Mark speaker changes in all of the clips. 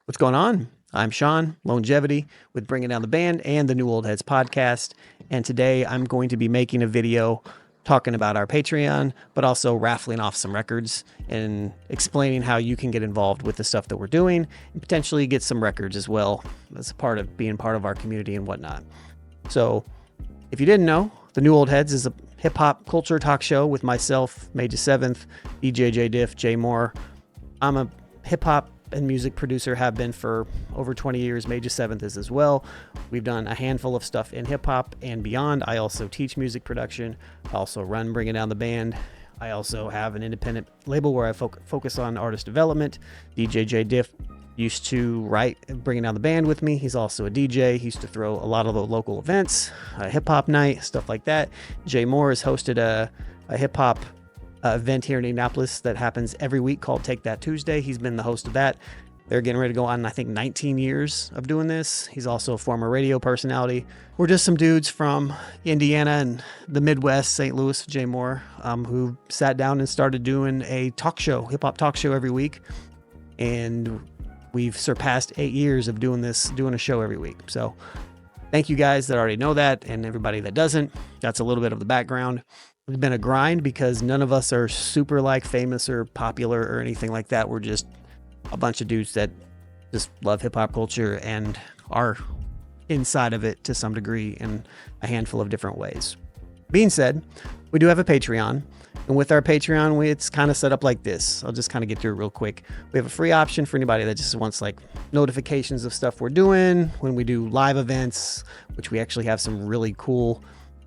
Speaker 1: What's going on? I'm Sean, Longevity, with Bringing Down the Band and the New Old Heads podcast. And today I'm going to be making a video talking about our Patreon, but also raffling off some records and explaining how you can get involved with the stuff that we're doing and potentially get some records as well as a part of being part of our community and whatnot. So if you didn't know, the New Old Heads is a hip hop culture talk show with myself, 𝗕𝗔𝗡𝗚𝗓, DJ 𝗕𝗔𝗡𝗗. I'm a hip hop and music producer, have been for over 20 years. 𝗕𝗔𝗡𝗚𝗓 is as well. We've done a handful of stuff in hip hop and beyond. I also teach music production. I also run Bringing Down the Band. I also have an independent label where I focus on artist development. DJ 𝗕𝗔𝗡𝗚𝗓 used to write Bringing Down the Band with me. He's also a DJ. He used to throw a lot of the local events, hip hop night, stuff like that. 𝗕𝗎 has hosted a hip hop event here in Indianapolis that happens every week called Take That Tuesday. He's been the host of that. They're getting ready to go on, I think, 19 years of doing this. He's also a former radio personality. We're just some dudes from Indiana and the Midwest, St. Louis, 𝗕𝗎 who sat down and started doing a talk show, hip hop talk show every week. And we've surpassed 8 years of doing this, doing a show every week. So thank you guys that already know that, and everybody that doesn't. That's a little bit of the background. It's been a grind because none of us are super like famous or popular or anything like that. We're just a bunch of dudes that just love hip hop culture and are inside of it to some degree in a handful of different ways. Being said, we do have a Patreon, and with our Patreon, it's kind of set up like this. I'll just kind of get through it real quick. We have a free option for anybody that just wants like notifications of stuff we're doing when we do live events, which we actually have some really cool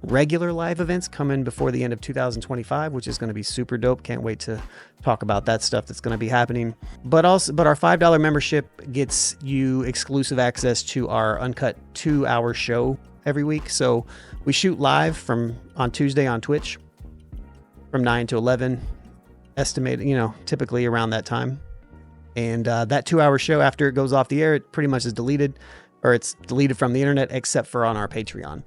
Speaker 1: regular live events coming before the end of 2025, which is going to be super dope. Can't wait to talk about that stuff that's going to be happening. But our $5 membership gets you exclusive access to our uncut 2-hour show every week. So we shoot live on Tuesday on Twitch from 9 to 11, estimated, typically around that time. And that 2-hour show, after it goes off the air, it pretty much is deleted, or it's deleted from the internet, except for on our Patreon.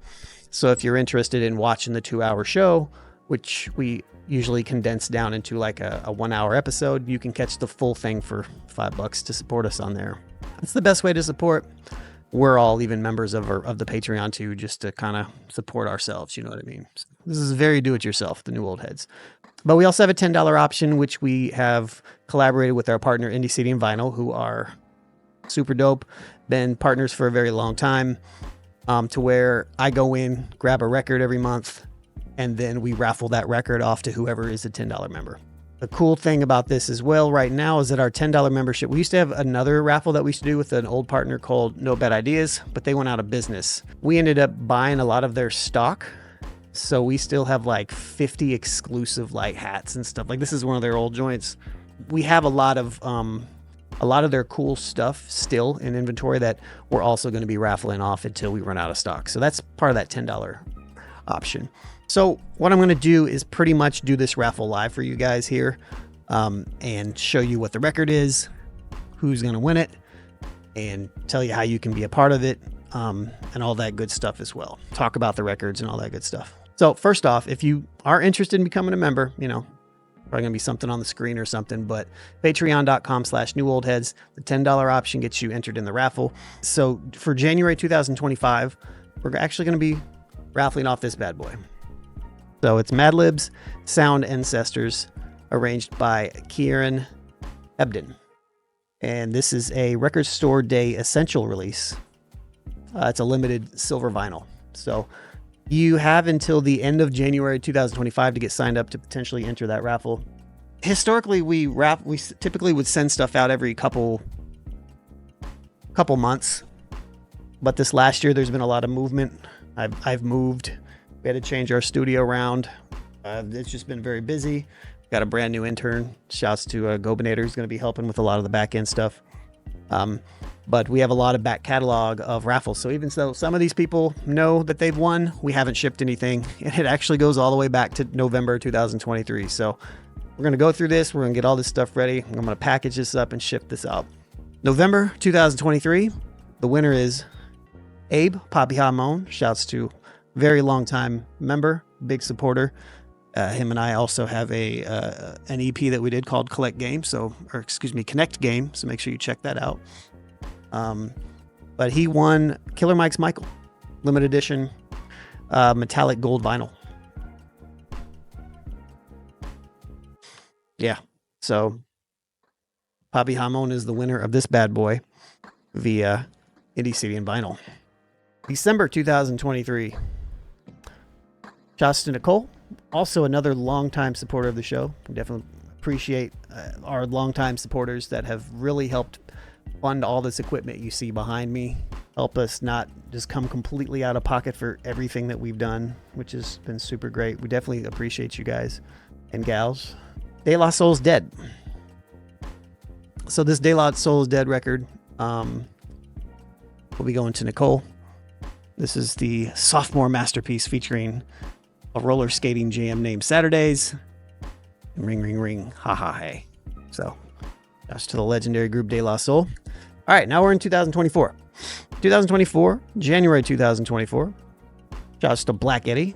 Speaker 1: So if you're interested in watching the 2-hour show, which we usually condense down into like a 1-hour episode, you can catch the full thing for $5 to support us on there. It's the best way to support. We're all even members of the Patreon too, just to kind of support ourselves. You know what I mean? So this is very do-it-yourself, the New Old Heads. But we also have a $10 option, which we have collaborated with our partner, Indie City and Vinyl, who are super dope, been partners for a very long time. To where I go in, grab a record every month, and then we raffle that record off to whoever is a $10 member. The cool thing about this as well right now is that our $10 membership, we used to have another raffle that we used to do with an old partner called No Bad Ideas, but they went out of business. We ended up buying a lot of their stock. So we still have like 50 exclusive like hats and stuff. Like this is one of their old joints. We have a lot of their cool stuff still in inventory that we're also going to be raffling off until we run out of stock. So that's part of that $10 option. So what I'm going to do is pretty much do this raffle live for you guys here, and show you what the record is, who's going to win it, and tell you how you can be a part of it, and all that good stuff as well. Talk about the records and all that good stuff. So first off, if you are interested in becoming a member, probably going to be something on the screen or something, but patreon.com/newoldheads. The $10 option gets you entered in the raffle. So for January 2025, we're actually going to be raffling off this bad boy. So it's Madlib's Sound Ancestors, arranged by 𝗕𝗢𝗪𝗪. And this is a Record Store Day essential release. It's a limited silver vinyl. So you have until the end of January 2025 to get signed up to potentially enter that raffle. Historically, we typically would send stuff out every couple months, but this last year there's been a lot of movement. I've moved. We had to change our studio around. It's just been very busy. Got a brand new intern. Shouts to 𝗕𝗢𝗪𝗪, who's going to be helping with a lot of the back end stuff. But we have a lot of back catalog of raffles. So even though some of these people know that they've won, we haven't shipped anything. And it actually goes all the way back to November 2023. So we're going to go through this. We're going to get all this stuff ready. I'm going to package this up and ship this out. November 2023, the winner is 𝗕𝗢𝗪𝗪𝗡. Shouts to very long time member, big supporter. Him and I also have an EP that we did called Connect Game. So make sure you check that out. But he won 𝗕𝗥𝗪𝗡𝗚 Michael, limited edition, metallic gold vinyl. Yeah, so 𝗕𝗪𝗪𝗡𝗚 is the winner of this bad boy via Indie CD and Vinyl. December 2023. Shouts to Nicole, also another longtime supporter of the show. We definitely appreciate our longtime supporters that have really helped fund all this equipment you see behind me. Help us not just come completely out of pocket for everything that we've done, which has been super great. We definitely appreciate you guys and gals. 𝗕𝗥𝗪𝗪𝗡 Dead. So this 𝗕𝗥𝗪𝗪𝗡 Dead record will be going to Nicole. This is the sophomore masterpiece featuring a roller skating jam named Saturdays. And ring, ring, ring, ha, ha, hey. So that's to the legendary group 𝗕𝗥𝗪𝗪𝗡. All right, now we're in 2024. 2024, January 2024. Shouts to Black Eddie,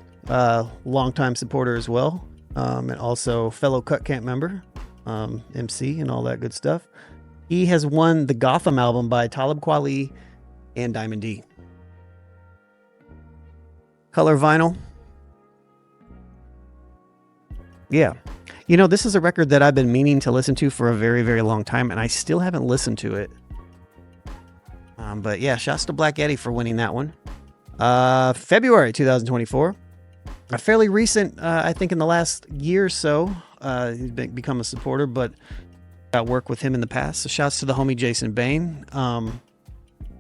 Speaker 1: longtime supporter as well. And also fellow Cut Camp member, MC and all that good stuff. He has won the Gotham album by 𝗕𝗥𝗪𝗚𝗓 and Diamond D. Color vinyl. Yeah. You know, this is a record that I've been meaning to listen to for a very, very long time, and I still haven't listened to it. But yeah, shouts to Black Eddie for winning that one. February 2024. A fairly recent, I think in the last year or so, he's become a supporter, but got work with him in the past. So shouts to the homie Jason Bain.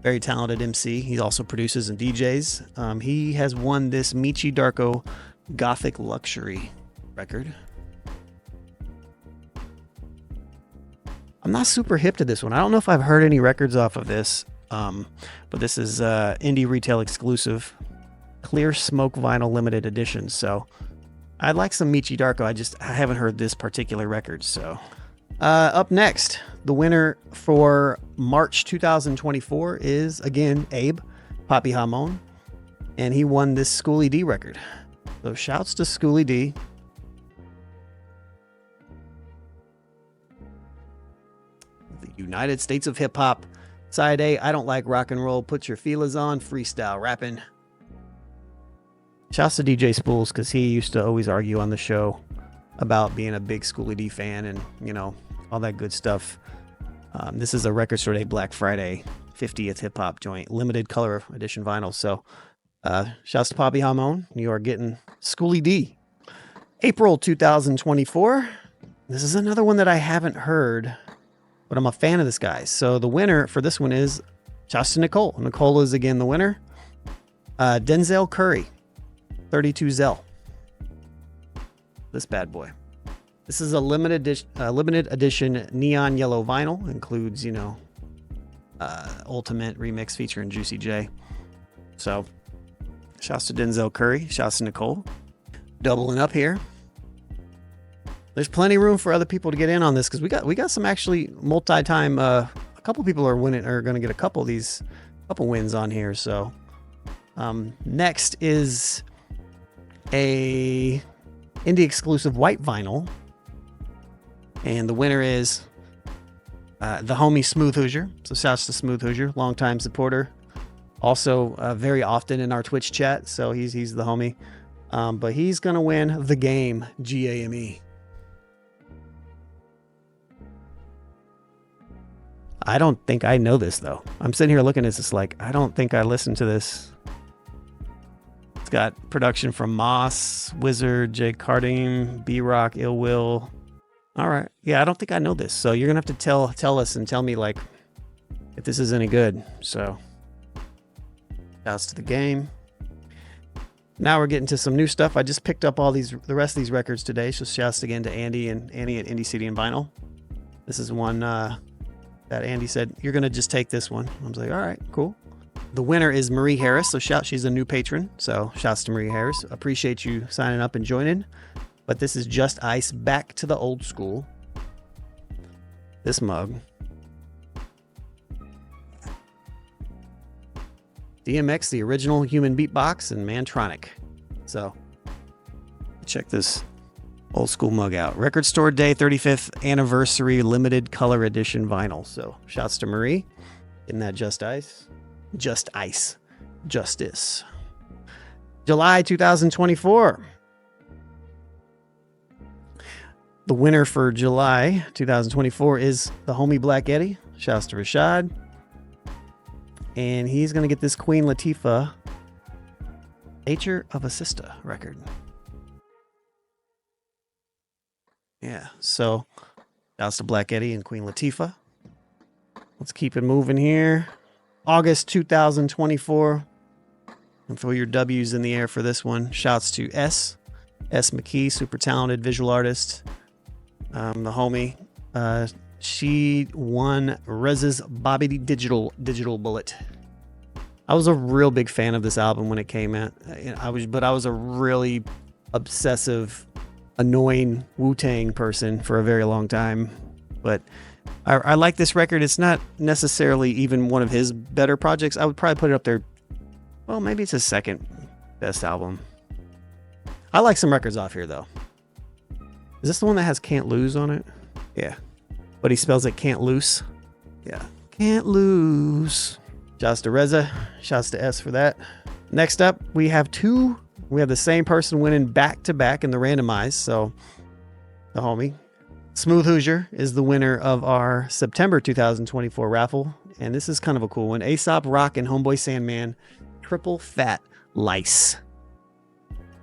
Speaker 1: Very talented MC. He also produces and DJs. He has won this Michi Darko Gothic Luxury record. I'm not super hip to this one. I don't know if I've heard any records off of this, but this is indie retail exclusive. Clear Smoke Vinyl Limited Edition. So I'd like some Michi Darko. I haven't heard this particular record. So up next, the winner for March 2024 is again Abe 𝗕𝗪𝗪𝗡𝗚, and he won this Schoolie D record. So shouts to Schoolie D. The United States of Hip Hop. Side A, I don't like rock and roll. Put your feelers on. Freestyle rapping. Shouts to DJ Spools, because he used to always argue on the show about being a big Schoolie D fan and, you know, all that good stuff. This is a Record Store Day Black Friday 50th hip hop joint, limited color edition vinyl. So shouts to 𝗕𝗪𝗪𝗡𝗚. You are getting Schoolie D. April 2024. This is another one that I haven't heard, but I'm a fan of this guy. So the winner for this one is shouts to Nicole. Nicole is again the winner. Denzel Curry. 32 Zell. This bad boy. This is a limited edition neon yellow vinyl. Includes, you know, Ultimate remix featuring Juicy J. So, shouts to Denzel Curry. Shouts to Nicole. Doubling up here. There's plenty of room for other people to get in on this, because we got some actually multi-time. A couple people are going to get a couple wins on here. So, next is a indie exclusive white vinyl, and the winner is the homie Smooth Hoosier. So shouts to Smooth Hoosier, longtime supporter, also very often in our Twitch chat. So he's the homie, but he's gonna win The Game GAME. I don't think I know this though. I'm sitting here looking at this, like I don't think I listened to this. It's got production from Moss, Wizard, Jay Cardim, B-Rock, Ill Will. All right. Yeah, I don't think I know this. So you're going to have to tell us and tell me, like, if this is any good. So, shouts to The Game. Now we're getting to some new stuff. I just picked up the rest of these records today. So shouts again to Andy at Indie CD and Vinyl. This is one that Andy said, you're going to just take this one. I was like, all right, cool. The winner is Marie Harris. So she's a new patron. So shouts to Marie Harris. Appreciate you signing up and joining. But this is Just Ice, back to the old school. This mug. DMX, the original human beatbox, and Mantronic. So check this old school mug out. Record Store Day 35th Anniversary Limited Color Edition Vinyl. So shouts to Marie. Isn't that just ice? Just ice. Justice. July 2024. The winner for July 2024 is the homie Black Eddie. Shouts to Rashad. And he's going to get this Queen Latifah 𝗕𝗔𝗓𝗪𝗡 record. Yeah, so shouts to Black Eddie and Queen Latifah. Let's keep it moving here. August 2024. And throw your W's in the air for this one. Shouts to 𝗕𝗥𝗓𝗪𝗡, super talented visual artist. The homie. She won Rez's Bobby Digital Bullet. I was a real big fan of this album when it came out. I was a really obsessive, annoying Wu-Tang person for a very long time. But I like this record. It's not necessarily even one of his better projects. I would probably put it up there. Well, maybe it's his second best album. I like some records off here, though. Is this the one that has Can't Lose on it? Yeah. But he spells it Can't Loose. Yeah. Can't Lose. Shouts to Reza. Shouts to S for that. Next up, we have the same person winning back-to-back in the randomized. So, the homie. 𝗕𝗥𝗪𝗡 is the winner of our September 2024 raffle. And this is kind of a cool one. Aesop Rock and Homeboy Sandman. Triple Fat Lice.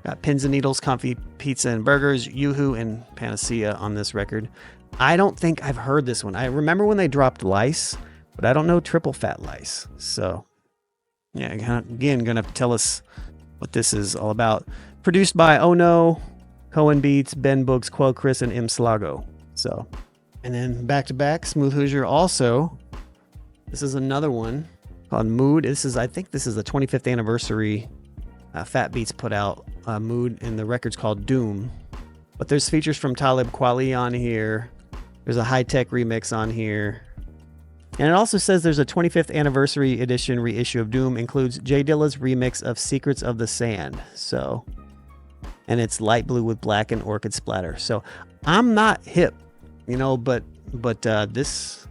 Speaker 1: Got Pins and Needles, Comfy Pizza and Burgers, Yoo-Hoo, and Panacea on this record. I don't think I've heard this one. I remember when they dropped Lice, but I don't know Triple Fat Lice. So, yeah, again, gonna have to tell us what this is all about. Produced by Oh No, Cohen Beats, Ben Books, Quell Chris, and M. Slago. So, and then back to back, 𝗕𝗥𝗪𝗡 also. This is another one called Mood. I think this is the 25th anniversary. Fat Beats put out Mood, and the record's called Doom. But there's features from 𝗕𝗥𝗪𝗡𝗚 on here. There's a high-tech remix on here. And it also says there's a 25th anniversary edition reissue of Doom. Includes J Dilla's remix of Secrets of the Sand. So, and it's light blue with black and orchid splatter. So I'm not hip, but this,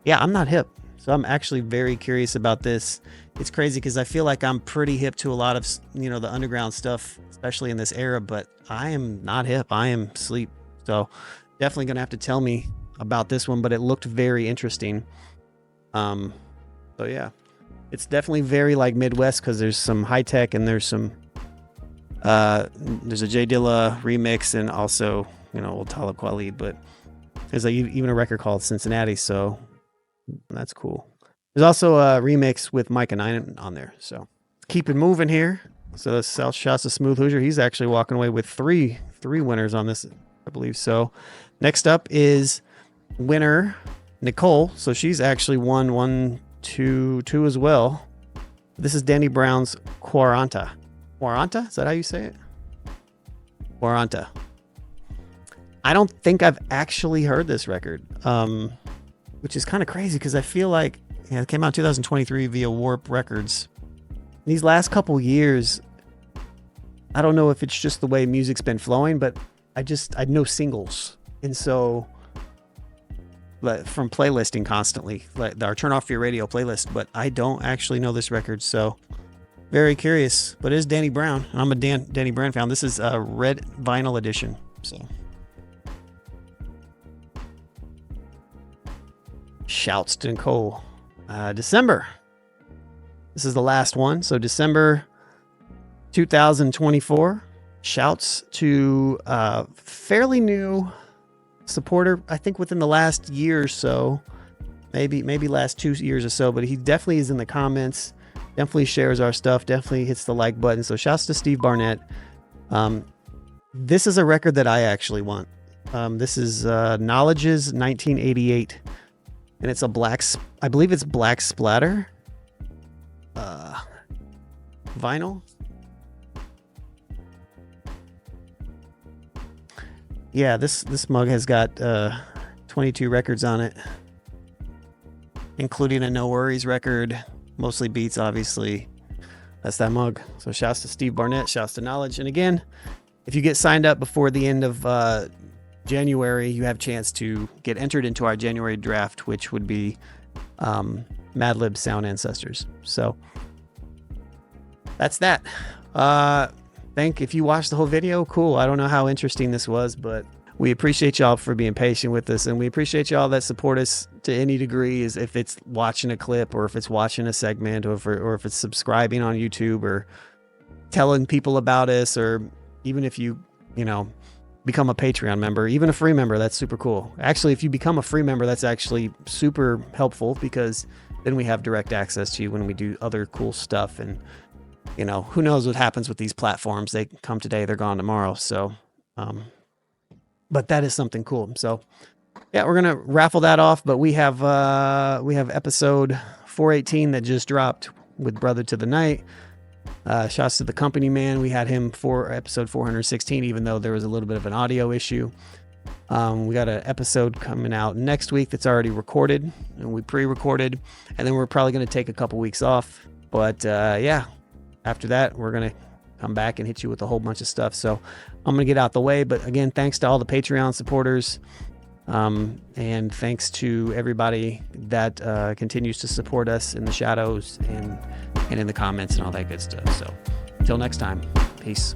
Speaker 1: yeah, I'm not hip. So I'm actually very curious about this. It's crazy because I feel like I'm pretty hip to a lot of, the underground stuff, especially in this era, but I am not hip. I am sleep. So definitely going to have to tell me about this one, but it looked very interesting. So yeah, it's definitely very like Midwest because there's some high tech and there's some, there's a J Dilla remix and also, old 𝗕𝗥𝗪𝗡𝗚, but there's even a record called Cincinnati. So that's cool. There's also a remix with Micah 9 on there. So keep it moving here. So that's South Shots of 𝗕𝗥𝗪𝗡𝗚. He's actually walking away with three winners on this, I believe. So next up is winner Nicole. So she's actually won two as well. This is Danny Brown's 𝗕𝗥𝗪𝗡𝗚. 𝗕𝗥𝗪𝗡𝗚? Is that how you say it? 𝗕𝗥𝗪𝗡𝗚. I don't think I've actually heard this record, which is kind of crazy because I feel like it came out in 2023 via Warp Records. These last couple years, I don't know if it's just the way music's been flowing, but I know singles. And so, from playlisting constantly, like our Turn Off Your Radio playlist, but I don't actually know this record. So, very curious. But it is Danny Brown. I'm a Danny Brown fan. This is a red vinyl edition. So, shouts to Nicole. December. This is the last one. So December 2024. Shouts to fairly new supporter, I think within the last year or so, maybe last 2 years or so, but he definitely is in the comments, definitely shares our stuff, definitely hits the like button. So shouts to Steve Barnett. This is a record that I actually want. This is Knowledge's 1988. And it's I believe it's black splatter vinyl. Yeah, this mug has got 22 records on it, including a No Worries record, mostly beats, obviously. That's that mug. So shouts to Steve Barnett, shouts to Knowledge. And again, if you get signed up before the end of January, you have a chance to get entered into our January draft, which would be Madlib sound ancestors. So that's that. If you watched the whole video, cool. I don't know how interesting this was, but we appreciate y'all for being patient with us, and we appreciate y'all that support us to any degree, is if it's watching a clip or if it's watching a segment or if it's subscribing on YouTube or telling people about us, or even if you become a Patreon member, even a free member, that's super cool. Actually, if you become a free member, that's actually super helpful, because then we have direct access to you when we do other cool stuff. And who knows what happens with these platforms? They come today, they're gone tomorrow. So, but that is something cool. So yeah, we're going to raffle that off, but we have episode 418 that just dropped with Brother to the Night. Shouts to the company man. We had him for episode 416, even though there was a little bit of an audio issue. We got an episode coming out next week that's already recorded, and we pre-recorded, and then we're probably going to take a couple weeks off. But yeah, after that, we're going to come back and hit you with a whole bunch of stuff. So I'm going to get out the way. But again, thanks to all the Patreon supporters. And thanks to everybody that continues to support us in the shadows and in the comments and all that good stuff. So until next time, peace.